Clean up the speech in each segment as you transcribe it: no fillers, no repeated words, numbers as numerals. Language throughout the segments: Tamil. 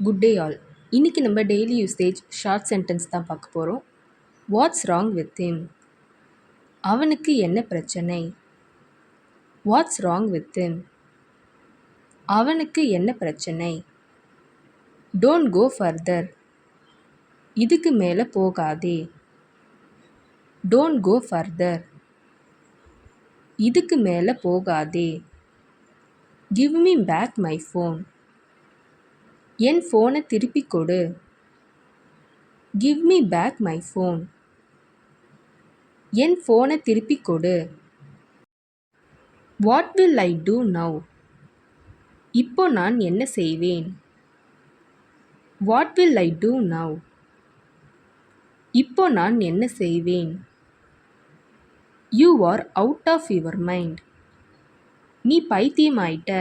Good day all. இன்னைக்கு நம்ம டெய்லி யூசேஜ் ஷார்ட் சென்டென்ஸ் தான் பார்க்க போகிறோம். What's wrong with him? அவனுக்கு என்ன பிரச்சனை? What's wrong with him? அவனுக்கு என்ன பிரச்சனை? Don't go further. இதுக்கு மேலே போகாதே. Don't go further. இதுக்கு மேலே போகாதே. Give me back my phone. என் ஃபோனை திருப்பிக் கொடு. Give me back my phone. என் ஃபோனை திருப்பிக் கொடு. What will I do now? இப்போ நான் என்ன செய்வேன்? What will I do now? இப்போ நான் என்ன செய்வேன்? You are out of your mind. நீ பைத்தியமாயிட்ட.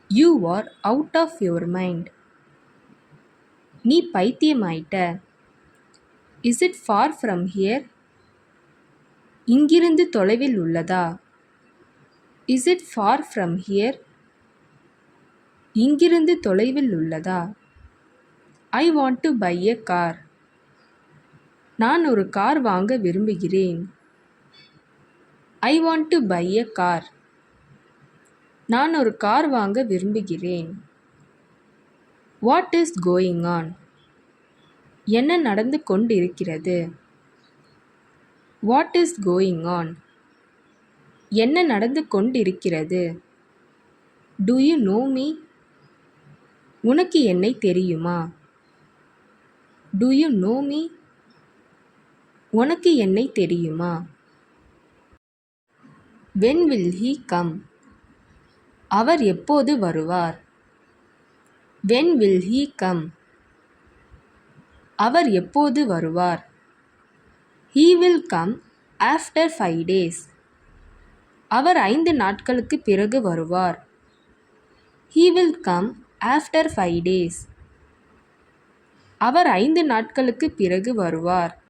You are out of your mind. நீ பைத்தியமாயிட்ட. Is it far from here? இங்கிருந்து தொலைவில் உள்ளதா? Is it far from here? இங்கிருந்து தொலைவில் உள்ளதா? I want to buy a car. நான் ஒரு கார் வாங்க விரும்புகிறேன். I want to buy a car. நான் ஒரு கார் வாங்க விரும்புகிறேன். What is going on? என்ன நடந்து கொண்டிருக்கிறது? What is going on? என்ன நடந்து கொண்டிருக்கிறது? Do you know me? உனக்கு என்னை தெரியுமா? Do you know me? உனக்கு என்னை தெரியுமா? When will he come? அவர் எப்போது வருவார்? When will he come? அவர் எப்போது வருவார்? He will come after 5 days. அவர் 5 நாட்களுக்கு பிறகு வருவார். He will come after 5 days. அவர் 5 நாட்களுக்கு பிறகு வருவார்.